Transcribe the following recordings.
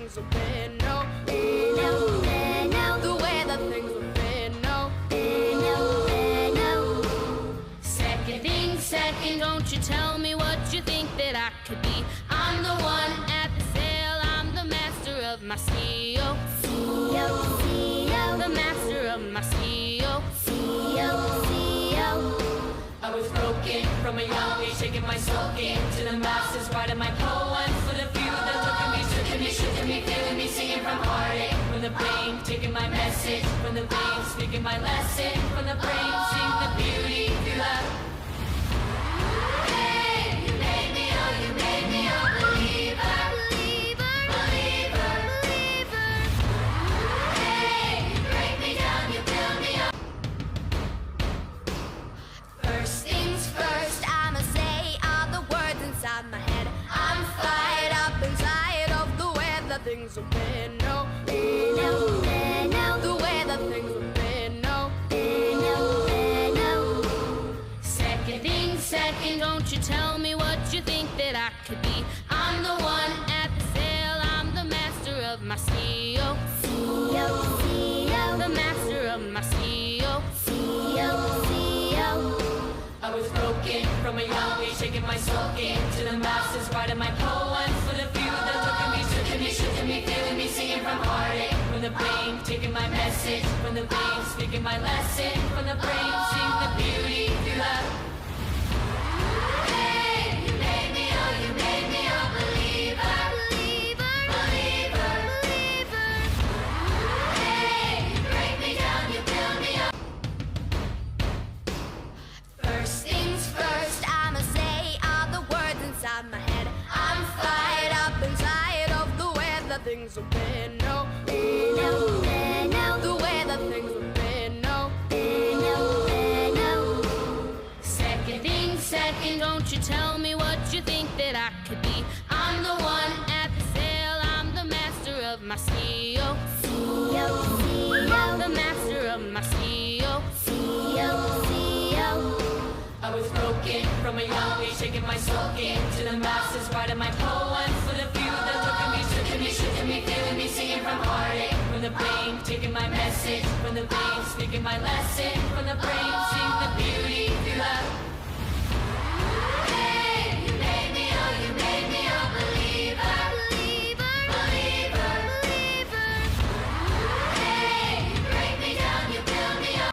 things have been, no, no, no, the way that things have been, no, no, second thing, second, don't you tell me what you think that I could be. I'm the one at the sail, I'm the master of my CEO, the master of my CEO, I was broken from a young age, taking my soul into the masses, writing my poems for the few that took me, shook me, shook me, feeling me, singing from heartache, from the pain, taking my message, from the veins, speaking my lesson, from the brain, sing the beauty through love. Hey, you made me, oh, you made me a believer, believer, believer, believer. Hey, you break me down, you build me up. First things first, I'ma say all the words inside my head. I'm fired up inside of the way that things have been, no, no, no, the way that things have been, no, no, second thing, second, don't you tell me what you think that I could be. I'm the one at the sail, I'm the master of my CEO, the master of my CEO, I was broken from a young age, taking my soul into the masses, writing my poems for the few that took me, shook me, shook me, feeling me, singing from heartache, from the pain, taking my message, from the veins, speaking my lesson, from the brain, sing the beauty through love. Hey, you made me, oh, you made me a believer, believer, believer, believer. Hey, you break me down, you build me up. First things first, I'ma say all the words inside my head. I'm fired up inside of the way that things have been, no, no, no, the way that things have been, no, no, second thing, second, don't you tell me what you think that I could be. I'm the one at the sail, I'm the master of my CEO, the master of my CEO, I was broken from a young age, taking my soul into the masses, writing my poems for the few that took me, shook me, shook me, feeling me, singing from heartache, from the pain, taking my message, from the veins, speaking my lesson, from the brain, sing the beauty through love. Hey, you made me, oh, you made me a believer, believer, believer, believer. Hey, you break me down, you build me up.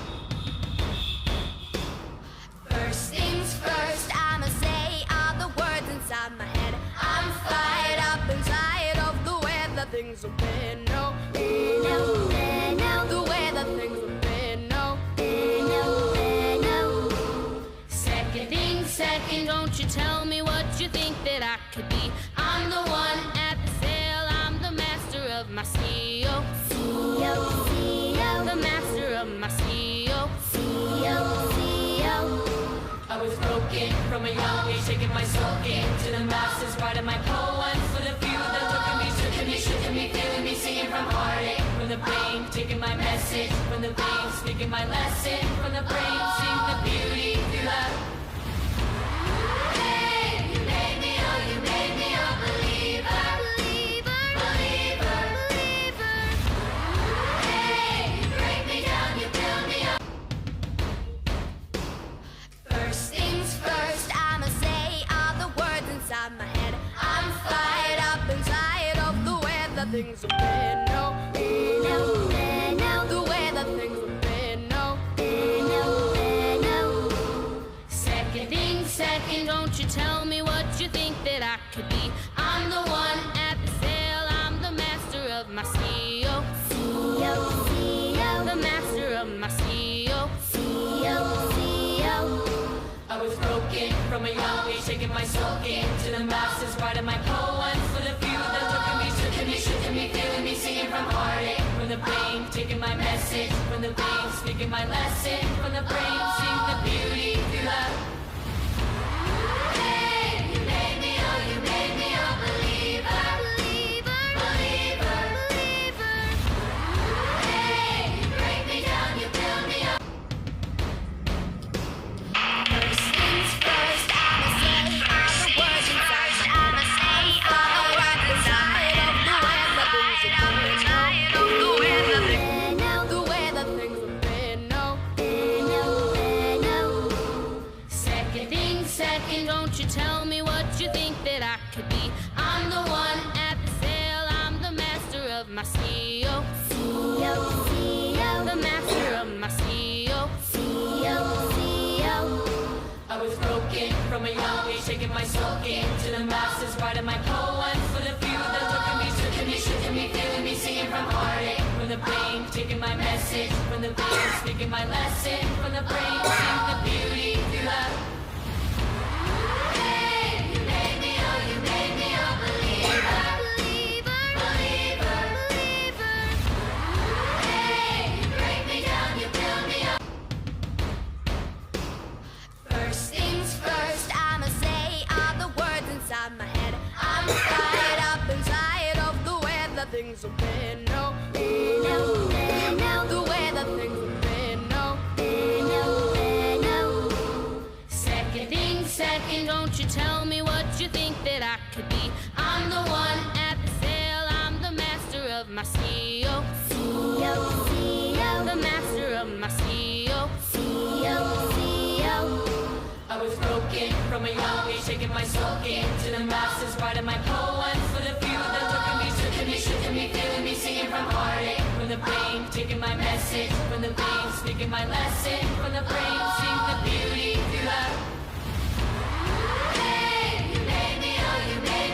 First things first, I'ma say all the words inside my head. I'm fired up inside of the way that things have been, no, no, no, the way that things have been, no, no, second thing, second, don't you tell me what you think that I could be. I'm the one at the sail, I'm the master of my CEO, the master of my CEO, I was broken from a young age, taking my soul into the masses, writing my poems for the few that took me, shook me, feeling me, singing from heartache, from the pain, taking my message, from the veins, speaking my lesson, from the brain, sing the beauty through love. Hey, you made me, oh, you made me a believer, believer, believer, believer. Hey, you break me down, you build me up. First things first, I'ma say all the words inside my head. I'm fired up inside of the way that things have been, no, no, no, the way that things have been, no, no, second thing, second, don't you tell me what you think that I could be. I'm the one at the sail, I'm the master of my CEO, the master of my CEO, I was broken from a young age, taking my soul into the masses, writing my poems for the few that took me, shook me, feeling me, singing from heartache, from the pain, taking my message, from the veins, speaking my lesson, from the brain, sing the beauty through love. Hey, you made me, oh, you made me a believer, believer, believer, believer. Hey, you break me down, you build me up. First things first, I'ma say all the words inside. I'ma say all the words inside of the way that my CEO. I was broken from a young age, taking my soul to the masses, writing my poems for the few that took me, shook me, shook me, feeling me, singing from heartache, from the pain, taking my message, from the vein, speaking my lesson, from the brain, seeing the beauty through love. Hey, you made me, oh, you made me a believer. Hey, you break me down, you build me up. First things first, I'ma say all the words inside my head. I'm fired up inside of the way that things have been. No, the way that things have been. No. Second thing, second, don't you tell me what you think that I could be. I'm the one at the sail, I'm the master of my CEO. The master of my CEO. I was broken from a young age, taking my soul to the masses, writing my poems for the few that took me, shook me, shook me, feeling me, singing from heartache, from the pain, taking my message, from the vein, speaking my lesson, from the brain.